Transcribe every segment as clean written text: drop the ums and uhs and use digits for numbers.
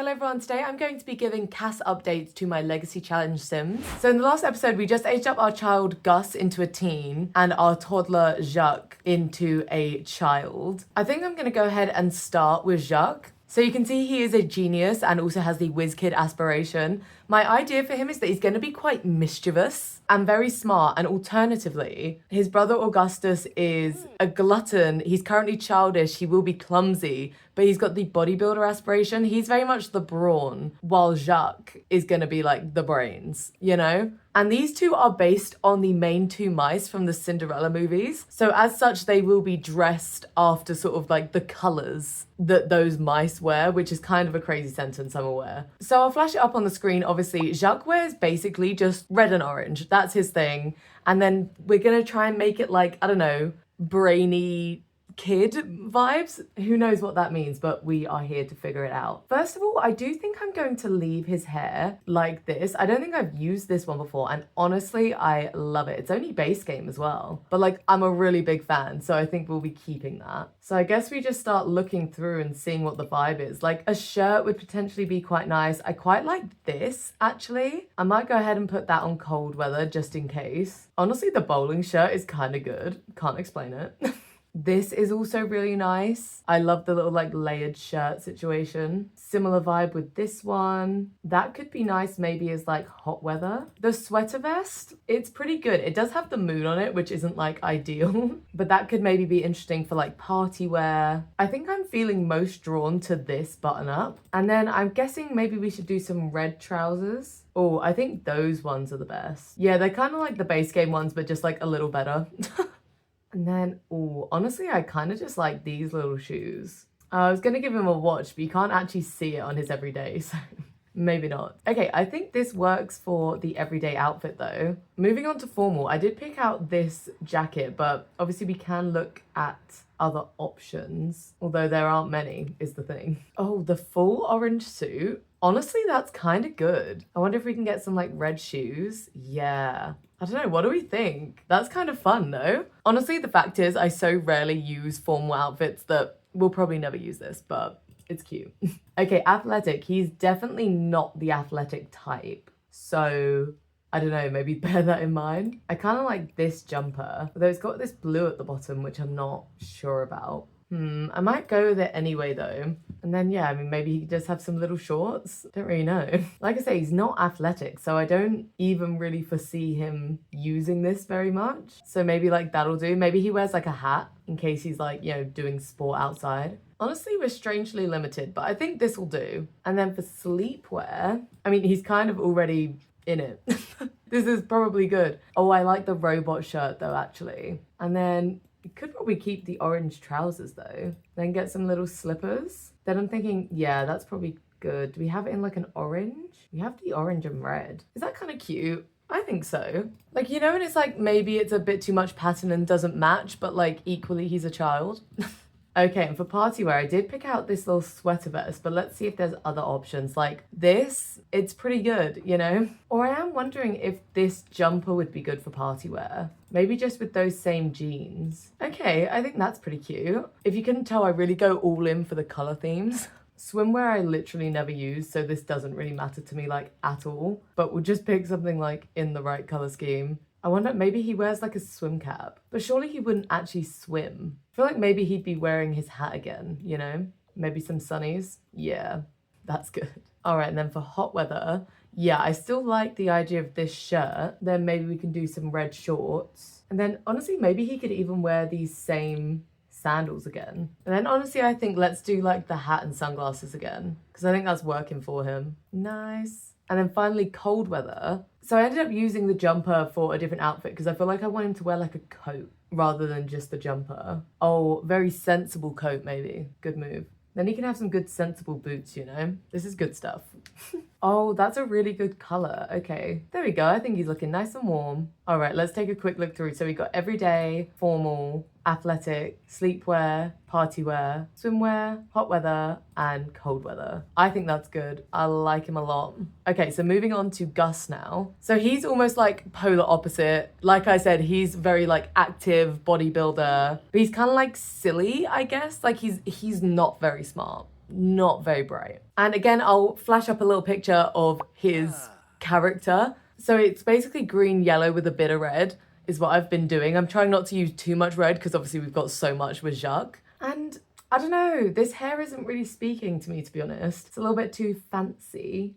Hello everyone, today I'm going to be giving CAS updates to my Legacy Challenge Sims. So in the last episode, we just aged up our child Gus into a teen and our toddler Jacques into a child. I think I'm gonna go ahead and start with Jacques. So you can see he is a genius and also has the whiz kid aspiration. My idea for him is that he's going to be quite mischievous and very smart, and alternatively, his brother Augustus is a glutton. He's currently childish, he will be clumsy, but he's got the bodybuilder aspiration. He's very much the brawn, while Jacques is going to be like the brains, you know? And these two are based on the main two mice from the Cinderella movies. So as such, they will be dressed after sort of like the colours that those mice wear, which is kind of a crazy sentence, I'm aware. So I'll flash it up on the screen. Obviously, Jacques wears basically just red and orange. That's his thing. And then we're going to try and make it like, I don't know, brainy kid vibes. Who knows what that means, but we are here to figure it out. First of all, I do think I'm going to leave his hair like this. I don't think I've used this one before, and honestly, I love it. It's only base game as well, but like I'm a really big fan, so I think we'll be keeping that. So I guess we just start looking through and seeing what the vibe is. Like a shirt would potentially be quite nice. I quite like this, actually. I might go ahead and put that on cold weather just in case. Honestly, the bowling shirt is kind of good. Can't explain it. This is also really nice. I love the little like layered shirt situation. Similar vibe with this one. That could be nice maybe as like hot weather. The sweater vest, it's pretty good. It does have the moon on it, which isn't like ideal, but that could maybe be interesting for like party wear. I think I'm feeling most drawn to this button up. And then I'm guessing maybe we should do some red trousers. Oh, I think those ones are the best. Yeah, they're kind of like the base game ones, but just like a little better. And then, oh, honestly, I kind of just like these little shoes. I was going to give him a watch, but you can't actually see it on his everyday, so maybe not. Okay, I think this works for the everyday outfit though. Moving on to formal, I did pick out this jacket, but obviously we can look at other options, although there aren't many, is the thing. Oh, the full orange suit. Honestly, that's kind of good. I wonder if we can get some like red shoes. Yeah. I don't know, what do we think? That's kind of fun though. Honestly, the fact is I so rarely use formal outfits that we'll probably never use this, but it's cute. Okay, athletic. He's definitely not the athletic type. So I don't know, maybe bear that in mind. I kind of like this jumper, although it's got this blue at the bottom, which I'm not sure about. I might go with it anyway though. And then yeah, I mean, maybe he does have some little shorts. Don't really know. Like I say, he's not athletic, so I don't even really foresee him using this very much. So maybe like that'll do. Maybe he wears like a hat in case he's like, you know, doing sport outside. Honestly, we're strangely limited, but I think this will do. And then for sleepwear, I mean, he's kind of already in it. This is probably good. Oh, I like the robot shirt though, actually. And then we could probably keep the orange trousers though. Then get some little slippers. Then I'm thinking, yeah, that's probably good. Do we have it in like an orange? We have the orange and red. Is that kind of cute? I think so. Like, you know, and it's like, maybe it's a bit too much pattern and doesn't match, but like equally he's a child. Okay, and for party wear, I did pick out this little sweater vest, but let's see if there's other options. Like this, it's pretty good, you know? Or I am wondering if this jumper would be good for party wear. Maybe just with those same jeans. Okay, I think that's pretty cute. If you couldn't tell, I really go all in for the color themes. Swimwear I literally never use, so this doesn't really matter to me like at all, but we'll just pick something like in the right color scheme. I wonder, maybe he wears like a swim cap, but surely he wouldn't actually swim. I feel like maybe he'd be wearing his hat again, you know? Maybe some sunnies. Yeah, that's good. All right, and then for hot weather, yeah, I still like the idea of this shirt. Then maybe we can do some red shorts. And then honestly, maybe he could even wear these same sandals again. And then honestly, I think let's do like the hat and sunglasses again, because I think that's working for him. Nice. And then finally, cold weather. So I ended up using the jumper for a different outfit because I feel like I want him to wear like a coat rather than just the jumper. Oh, very sensible coat maybe. Good move. Then he can have some good sensible boots, you know? This is good stuff. Oh, that's a really good color. Okay, there we go. I think he's looking nice and warm. All right, let's take a quick look through. So we got everyday, formal, athletic, sleepwear, party wear, swimwear, hot weather, and cold weather. I think that's good. I like him a lot. Okay, so moving on to Gus now. So he's almost like polar opposite. Like I said, he's very like active bodybuilder, but he's kind of like silly, I guess. Like he's not very smart. not very bright. And again, I'll flash up a little picture of his character. So it's basically green, yellow with a bit of red is what I've been doing. I'm trying not to use too much red because obviously we've got so much with Jacques. And I don't know, this hair isn't really speaking to me, to be honest. It's a little bit too fancy.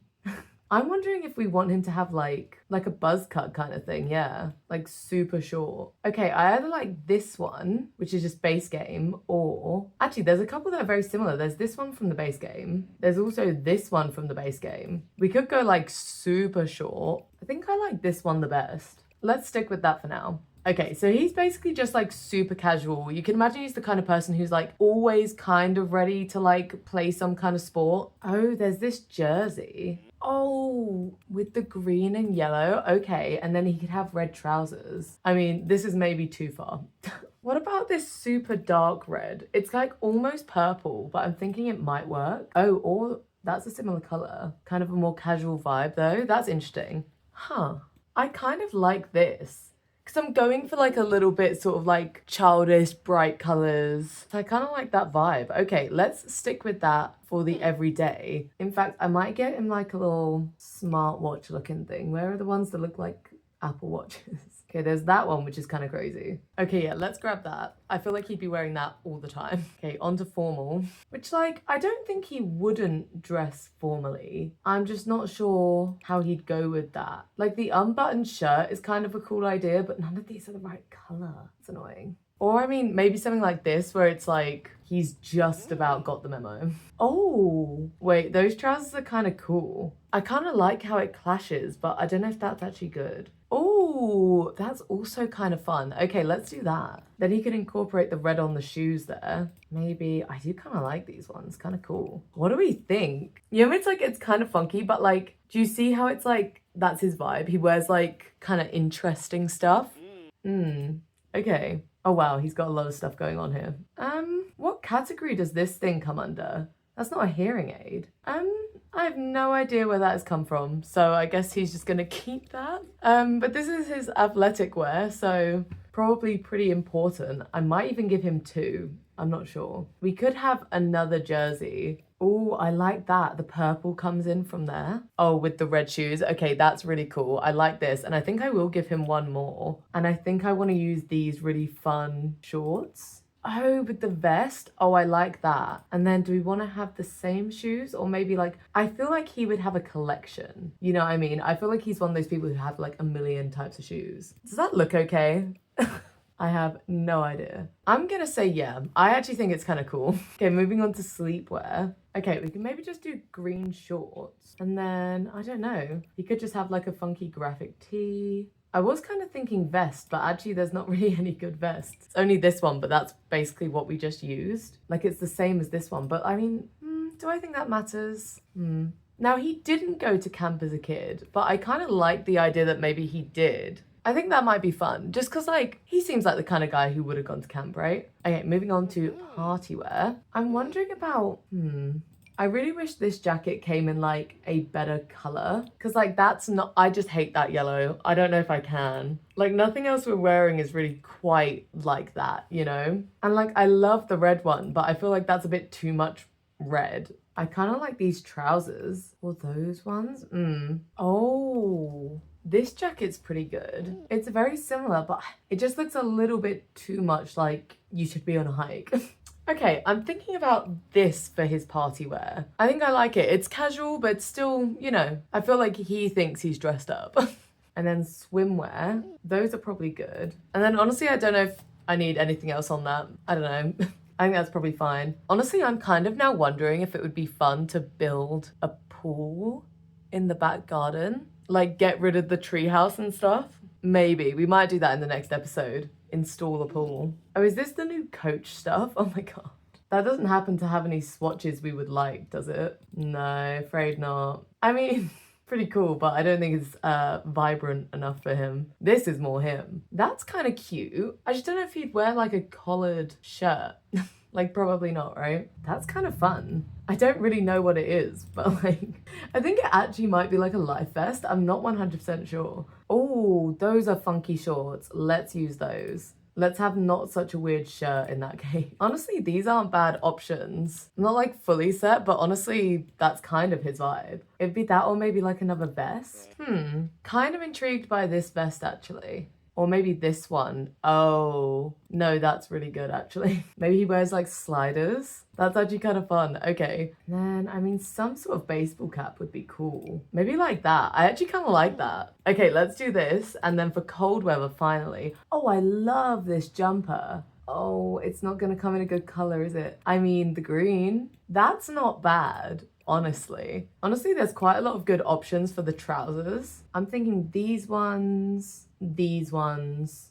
I'm wondering if we want him to have like a buzz cut kind of thing, yeah. Like super short. Okay, I either like this one, which is just base game, or actually there's a couple that are very similar. There's this one from the base game. There's also this one from the base game. We could go like super short. I think I like this one the best. Let's stick with that for now. Okay, so he's basically just like super casual. You can imagine he's the kind of person who's like always kind of ready to like play some kind of sport. Oh, there's this jersey. Oh, with the green and yellow. Okay, and then he could have red trousers. I mean, this is maybe too far. What about this super dark red? It's like almost purple, but I'm thinking it might work. Oh, or that's a similar color. Kind of a more casual vibe though. That's interesting. Huh. I kind of like this. Because I'm going for like a little bit sort of like childish, bright colors. So I kind of like that vibe. Okay, let's stick with that for the everyday. In fact, I might get him like a little smartwatch looking thing. Where are the ones that look like Apple Watches? Okay, there's that one, which is kind of crazy. Okay, yeah, let's grab that. I feel like he'd be wearing that all the time. Okay, on to formal, which like, I don't think he wouldn't dress formally. I'm just not sure how he'd go with that. Like the unbuttoned shirt is kind of a cool idea, but none of these are the right color. It's annoying. Or I mean, maybe something like this where it's like, he's just about got the memo. Oh, wait, those trousers are kind of cool. I kind of like how it clashes, but I don't know if that's actually good. Oh, that's also kind of fun. Okay, let's do that. Then he can incorporate the red on the shoes there. Maybe, I do kind of like these ones, kind of cool. What do we think? You know, it's kind of funky, but like, do you see how it's like, that's his vibe? He wears like kind of interesting stuff. Okay. Oh wow, he's got a lot of stuff going on here. What category does this thing come under? That's not a hearing aid. I have no idea where that has come from, so I guess he's just gonna keep that. But this is his athletic wear, so probably pretty important. I might even give him 2. I'm not sure. We could have another jersey. Oh, I like that. The purple comes in from there. Oh, with the red shoes. Okay, that's really cool. I like this. And I think I will give him 1 more. And I think I want to use these really fun shorts. Oh, with the vest. Oh, I like that. And then do we want to have the same shoes? Or maybe like, I feel like he would have a collection. You know what I mean? I feel like he's one of those people who have like a million types of shoes. Does that look okay? I have no idea. I'm gonna say yeah. I actually think it's kind of cool. Okay, moving on to sleepwear. Okay, we can maybe just do green shorts. And then, I don't know, you could just have like a funky graphic tee. I was kind of thinking vest, but actually there's not really any good vests. It's only this one, but that's basically what we just used. Like it's the same as this one, but I mean, do I think that matters? Now he didn't go to camp as a kid, but I kind of like the idea that maybe he did. I think that might be fun, just because, like, he seems like the kind of guy who would have gone to camp, right? Okay, moving on to party wear. I'm wondering about, I really wish this jacket came in, like, a better color. Because, like, that's not, I just hate that yellow. I don't know if I can. Like, nothing else we're wearing is really quite like that, you know? And, like, I love the red one, but I feel like that's a bit too much red. I kind of like these trousers. Or those ones. Oh. This jacket's pretty good. It's very similar, but it just looks a little bit too much like you should be on a hike. Okay, I'm thinking about this for his party wear. I think I like it. It's casual, but still, you know, I feel like he thinks he's dressed up. And then swimwear, those are probably good. And then honestly, I don't know if I need anything else on that. I don't know. I think that's probably fine. Honestly, I'm kind of now wondering if it would be fun to build a pool in the back garden. Like get rid of the treehouse and stuff. Maybe. We might do that in the next episode. Install a pool. Oh, is this the new coach stuff? Oh my god. That doesn't happen to have any swatches we would like, does it? No, afraid not. I mean, pretty cool, but I don't think it's vibrant enough for him. This is more him. That's kind of cute. I just don't know if he'd wear like a collared shirt. Like probably not, right? That's kind of fun. I don't really know what it is, but like, I think it actually might be like a life vest. I'm not 100% sure. Oh, those are funky shorts. Let's use those. Let's have not such a weird shirt in that case. Honestly, these aren't bad options. I'm not like fully set, but honestly, that's kind of his vibe. It'd be that or maybe like another vest. Kind of intrigued by this vest actually. Or maybe this one. Oh, no, that's really good actually. Maybe he wears like sliders. That's actually kind of fun. Okay. Then, I mean, some sort of baseball cap would be cool. Maybe like that. I actually kind of like that. Okay, let's do this. And then for cold weather, finally. Oh, I love this jumper. Oh, it's not gonna come in a good color, is it? I mean, the green. That's not bad. Honestly, there's quite a lot of good options for the trousers. I'm thinking these ones,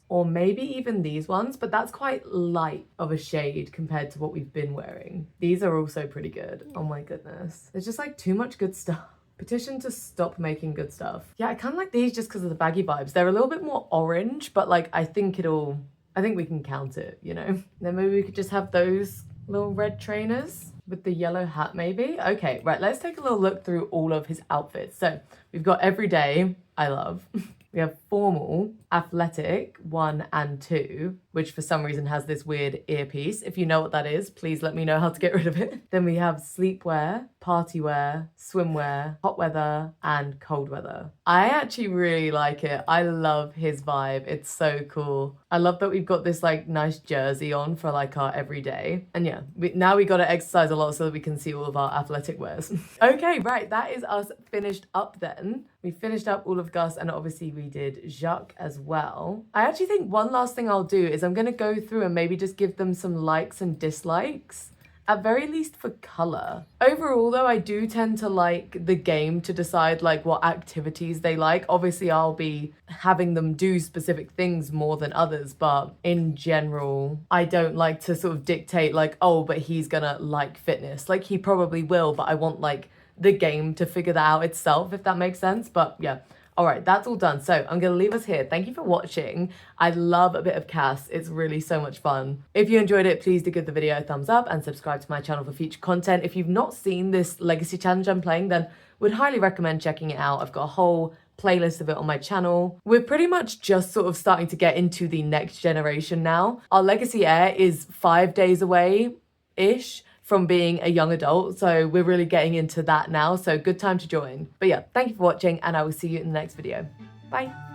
or maybe even these ones, but that's quite light of a shade compared to what we've been wearing. These are also pretty good. Oh my goodness. There's just like too much good stuff. Petition to stop making good stuff. Yeah, I kind of like these just because of the baggy vibes. They're a little bit more orange, but like I think we can count it, you know? Then maybe we could just have those little red trainers with the yellow hat maybe. Okay, right, let's take a little look through all of his outfits. So we've got everyday, I love. We have formal, athletic, 1 and 2, which for some reason has this weird earpiece. If you know what that is, please let me know how to get rid of it. Then we have sleepwear, party wear, swimwear, hot weather, and cold weather. I actually really like it. I love his vibe. It's so cool. I love that we've got this like nice jersey on for like our everyday. And yeah, now we got to exercise a lot so that we can see all of our athletic wears. Okay, right, that is us finished up then. We finished up all of Gus and obviously we did Jacques as well. I actually think one last thing I'll do is I'm going to go through and maybe just give them some likes and dislikes, at very least for color. Overall though, I do tend to like the game to decide like what activities they like. Obviously I'll be having them do specific things more than others, but in general, I don't like to sort of dictate like, oh, but he's gonna like fitness. Like he probably will, but I want like the game to figure that out itself, if that makes sense. But yeah, all right, that's all done. So I'm gonna leave us here. Thank you for watching. I love a bit of Cass. It's really so much fun. If you enjoyed it, please do give the video a thumbs up and subscribe to my channel for future content. If you've not seen this legacy challenge I'm playing, then would highly recommend checking it out. I've got a whole playlist of it on my channel. We're pretty much just sort of starting to get into the next generation now. Our legacy heir is 5 days away-ish from being a young adult, so we're really getting into that now, so good time to join. But yeah, thank you for watching and I will see you in the next video. Bye.